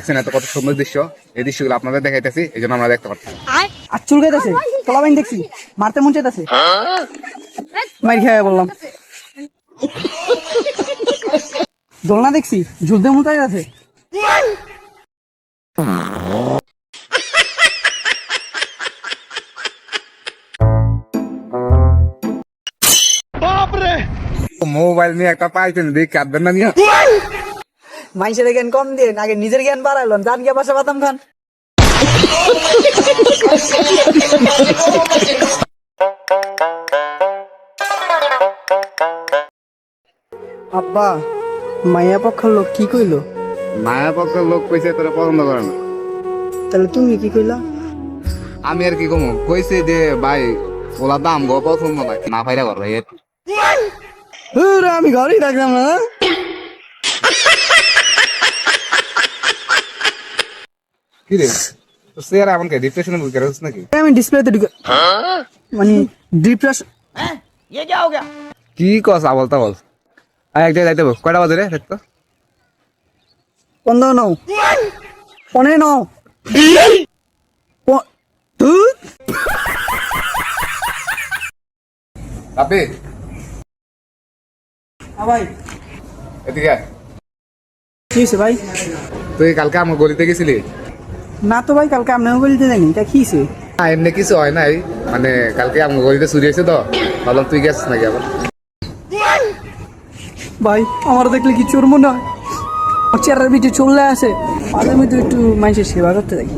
দেখছেন এত কত সুন্দর দৃশ্য, এই দৃশ্যগুলো আপনাদের দেখাইতেছি, এই জন্য আমরা দেখতে পাচ্ছি। আর চুল গাইতেছে, কলাবাইন দেখছি, মারতে মন চাইতেছে, মাইর খেয়ে বললাম। দোলনা দেখছি, ঝুলতে মন চাইতেছে। মোবাইল নিয়ে একটা পাইছেন, দেখি কাঁদবেন না নিয়ে। মানুষের জ্ঞান কম দিয়ে আগে নিজের জ্ঞান বাড়াইল, জান গিয়ে বাসা বাতাম খান। আব্বা, মাইয়া পক্ষের লোক কি কইলো? মায়া পক্ষের লোক কইছে তোরা পছন্দ করে না। তাহলে তুমি কি কইলা? আমি আর কি কমু, কইছে যে ভাই ওলা দাম গো পছন্দ না ফাইরা করবে। আমি ঘরেই থাকলাম না। কি রে চেয়ার এমন কে ডিপ্রেশনে বুঝতে পারছিস নাকি? আমি ডিসপ্লেতে ঢুকে মানে ডিপ্রেশন। কি কস আবল তাবল? এক জায়গায় যাইতে হবে, কয়টা বাজে রে দেখতো? 15 15 আপনি ভাই এদিকে আয়। কি হয়েছে ভাই? তুই কালকে আমার গলিতে গেছিলি? না তো ভাই, কালকে আপনাকে বলতে জানি তা কি হয়েছে? না এমনি কিছু হয় নাই, মানে কালকে আমার গলিতে চুরি হয়েছে তো, ভাবলাম তুই গেছিস নাকি আবার। ভাই আমার দেখলে কি চোর মনে হয়? আমার চেয়ারের ভিতরে চলে আসে, মাঝে মধ্যে একটু মানুষের সেবা করতে থাকি।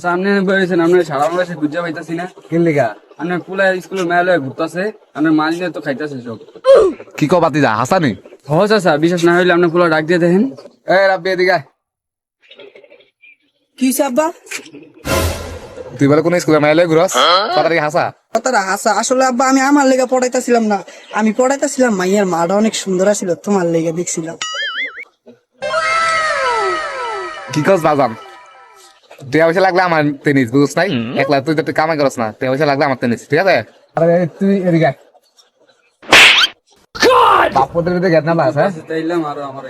সামনে বেরিয়েছেন, আপনার সারা বাংলাদেশে গুজ্জা পাইতাছি না। কিনলি গা? আপনার পুলা স্কুলের মেয়ে ঘুরতেছে, আপনার মালিক তো খাইতেছে সব। কি কো বাতি যা হাসানি? হস আচ্ছা, বিশ্বাস না হইলে আপনার পুলা ডাক দিয়ে দেখেন। এই রাব্বি এদিকে আয়। কি হয়েছে আব্বা? তুই বলে কোন স্কুলে মাইলে ঘুরস? তাড়াতাড়ি হাসা। কথাটা হাসা। আসলে আব্বা আমি আমার লেগে পড়াইতেছিলাম না, আমি পড়াইতেছিলাম মাইয়ার মাটা অনেক সুন্দর ছিল, তোমার লেগে দেখছিলাম। কি কস বাজান? তুই পয়সা লাগলে আমার টেনিস, বুঝছ নাই? একলা তুই তো কামাই করস না, তুই পয়সা লাগলে আমার টেনিস, ঠিক আছে? আরে তুই এদিকে আয়। বাপদের ভিতরে গেট না বাস, হ্যাঁ? তাইলাম আরো আমার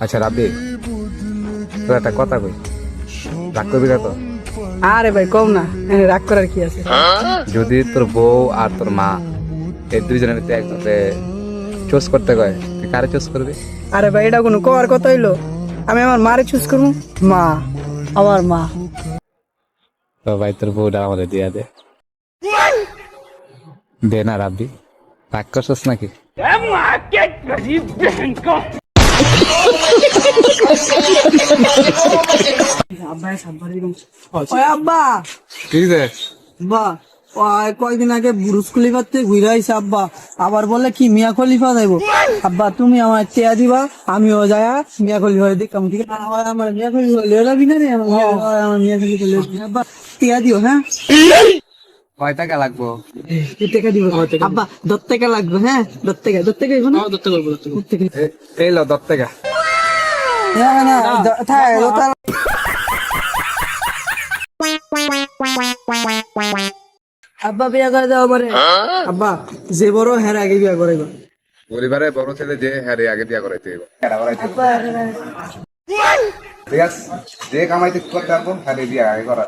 আচ্ছা রাব্বি, তোর একটা কথা কই, রাগ করবি না তো? আরে ভাই কম না, রাগ করার কি আছে? যদি তোর বউ আর তোর মা এই দুইজনের ভিতরে একজনকে চুজ করতে কয়, তুই কারে চুজ করবি? আরে ভাই এটা কোনো কর কথা হইলো? আমি আমার মারে চুজ করবো। মা, আমার মা। তো ভাই তোর বউটা আমাদের দিয়া দে। দে না রাব্বি, রাগ করছিস নাকি? আব্বা ঠিক আছে। বা কয়েকদিন আগে বুরুজ খলিফা থেকে ঘুরে আইসে আব্বা, আবার বলে কি মিয়া খলিফা যাইব। আব্বা তুমি আমার টেয়া দিবা, আমিও যাই মিয়া খলিফা দেখলাম, ঠিক আছে? আমার মিয়া খলিফা লেও যাবি না রে, আমার মিয়া খলিফা লেও আব্বা টেয়া দিও। হ্যাঁ কয় টাকা লাগবো? টাকা দিব আব্বা, 10 টাকা লাগবে। হ্যাঁ 10 টাকা, 10 টাকা দিব না? 10 টাকা করবো, 10 টাকা। এই লো 10 টাকা। না না থাক ওটা। আব্বা বিয়া করে দাও আমারে। আব্বা যে বড় হ্যাঁ আগে বিয়া করাইব। পরিবারে বড় ছেলে যে হ্যাঁ রে আগে বিয়া করাইতে হইব। ঠিক আছে, যে কামাইতে করতে পারবো হ্যাঁ রে বিয়া আগে করা।